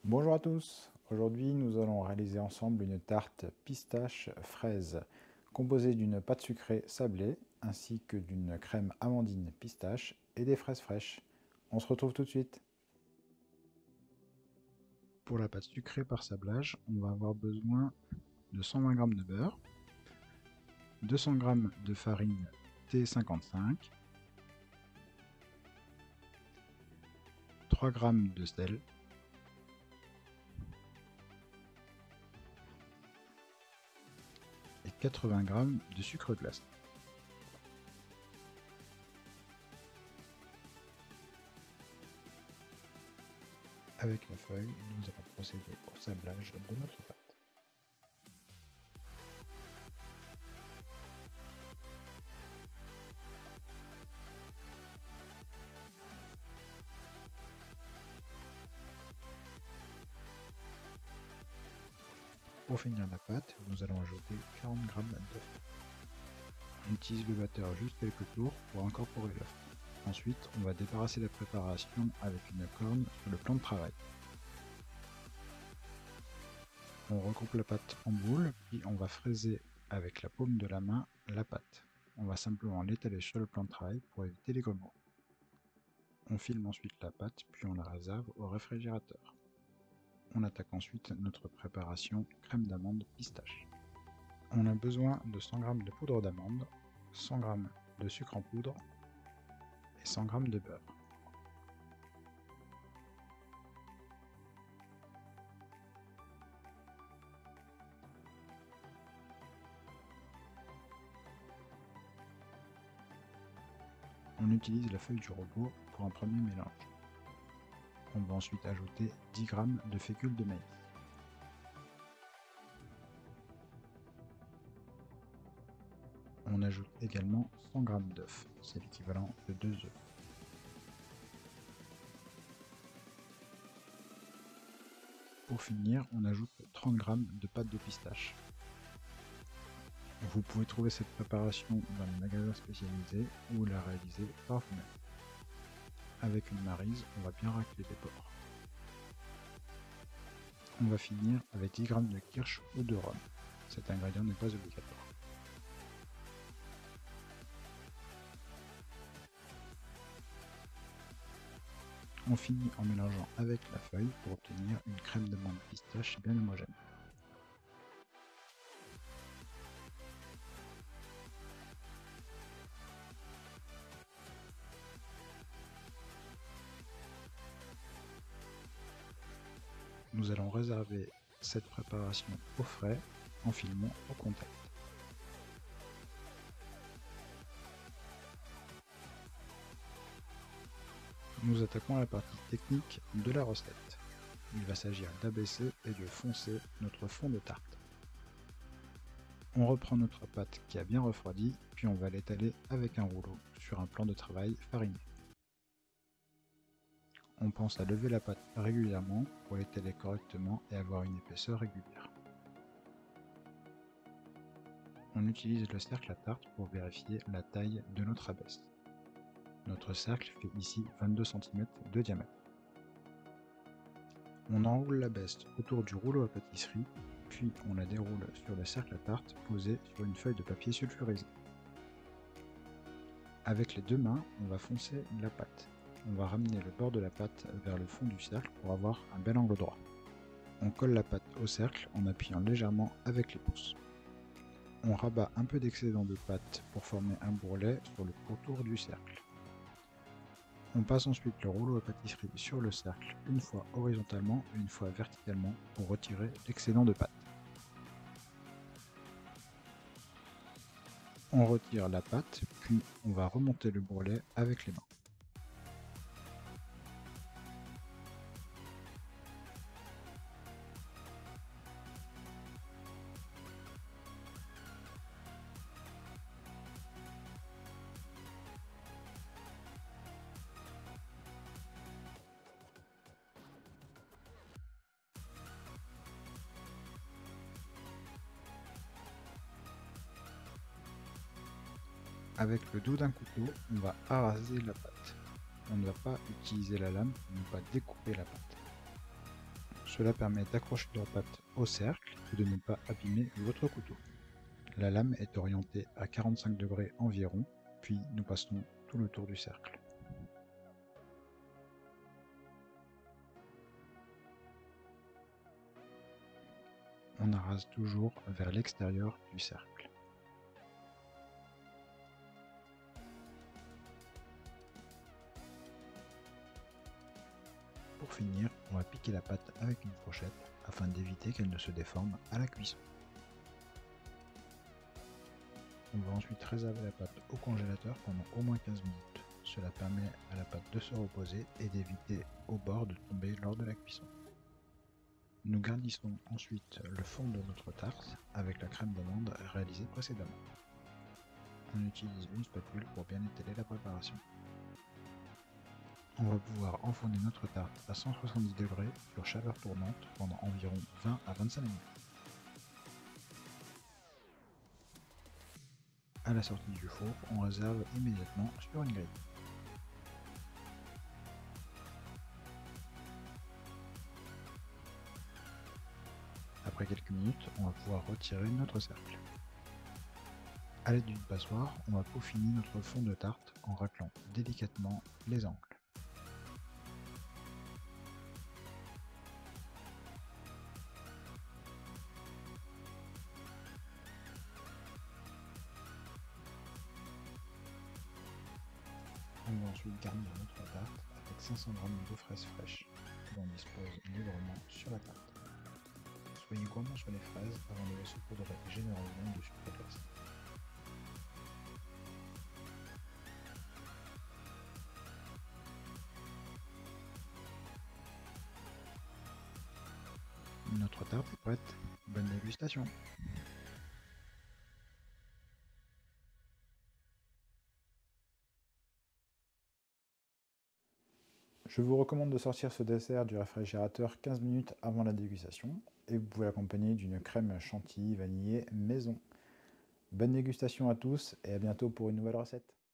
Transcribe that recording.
Bonjour à tous, aujourd'hui nous allons réaliser ensemble une tarte pistache fraise composée d'une pâte sucrée sablée ainsi que d'une crème amandine pistache et des fraises fraîches. On se retrouve tout de suite. Pour la pâte sucrée par sablage, on va avoir besoin de 120 g de beurre, 200 g de farine T55, 3 g de sel, et 80 g de sucre glace. Avec la feuille, nous allons procéder au sablage de notre pâte. Pour finir la pâte, nous allons ajouter 40 g d'œufs. On utilise le batteur juste quelques tours pour incorporer l'œuf. Ensuite, on va débarrasser la préparation avec une corne sur le plan de travail. On recoupe la pâte en boule, puis on va fraiser avec la paume de la main la pâte. On va simplement l'étaler sur le plan de travail pour éviter les grumeaux. On filme ensuite la pâte, puis on la réserve au réfrigérateur. On attaque ensuite notre préparation crème d'amande pistache. On a besoin de 100 g de poudre d'amande, 100 g de sucre en poudre et 100 g de beurre. On utilise la feuille du robot pour un premier mélange. On va ensuite ajouter 10 g de fécule de maïs. On ajoute également 100 g d'œufs, c'est l'équivalent de 2 œufs. Pour finir, on ajoute 30 g de pâte de pistache. Vous pouvez trouver cette préparation dans les magasins spécialisés ou la réaliser par vous-même. Avec une maryse, on va bien racler les bords. On va finir avec 10 g de kirsch ou de rhum. Cet ingrédient n'est pas obligatoire. On finit en mélangeant avec la feuille pour obtenir une crème d'amande pistache bien homogène. Nous allons réserver cette préparation au frais en filmant au contact. Nous attaquons la partie technique de la recette. Il va s'agir d'abaisser et de foncer notre fond de tarte. On reprend notre pâte qui a bien refroidi, puis on va l'étaler avec un rouleau sur un plan de travail fariné. On pense à lever la pâte régulièrement pour l'étaler correctement et avoir une épaisseur régulière. On utilise le cercle à tarte pour vérifier la taille de notre abaisse. Notre cercle fait ici 22 cm de diamètre. On enroule l'abaisse autour du rouleau à pâtisserie, puis on la déroule sur le cercle à tarte posé sur une feuille de papier sulfurisé. Avec les deux mains, on va foncer la pâte. On va ramener le bord de la pâte vers le fond du cercle pour avoir un bel angle droit. On colle la pâte au cercle en appuyant légèrement avec les pouces. On rabat un peu d'excédent de pâte pour former un bourrelet sur le pourtour du cercle. On passe ensuite le rouleau à pâtisserie sur le cercle, une fois horizontalement et une fois verticalement pour retirer l'excédent de pâte. On retire la pâte, puis on va remonter le bourrelet avec les mains. Avec le dos d'un couteau, on va araser la pâte. On ne va pas utiliser la lame pour ne pas découper la pâte. Cela permet d'accrocher leur pâte au cercle et de ne pas abîmer votre couteau. La lame est orientée à 45 degrés environ, puis nous passons tout le tour du cercle. On arrase toujours vers l'extérieur du cercle. Pour finir, on va piquer la pâte avec une fourchette afin d'éviter qu'elle ne se déforme à la cuisson. On va ensuite réserver la pâte au congélateur pendant au moins 15 minutes. Cela permet à la pâte de se reposer et d'éviter au bord de tomber lors de la cuisson. Nous garnissons ensuite le fond de notre tarte avec la crème d'amande réalisée précédemment. On utilise une spatule pour bien étaler la préparation. On va pouvoir enfourner notre tarte à 170 degrés sur chaleur tournante pendant environ 20 à 25 minutes. À la sortie du four, on réserve immédiatement sur une grille. Après quelques minutes, on va pouvoir retirer notre cercle. A l'aide d'une passoire, on va peaufiner notre fond de tarte en raclant délicatement les angles. On va ensuite garnir notre tarte avec 500 g de fraises fraîches que l'on dispose librement sur la tarte. Soyez gourmand sur les fraises avant de les saupoudrer généreusement de sucre glace. Notre tarte est prête. Bonne dégustation! Je vous recommande de sortir ce dessert du réfrigérateur 15 minutes avant la dégustation et vous pouvez l'accompagner d'une crème chantilly vanillée maison. Bonne dégustation à tous et à bientôt pour une nouvelle recette.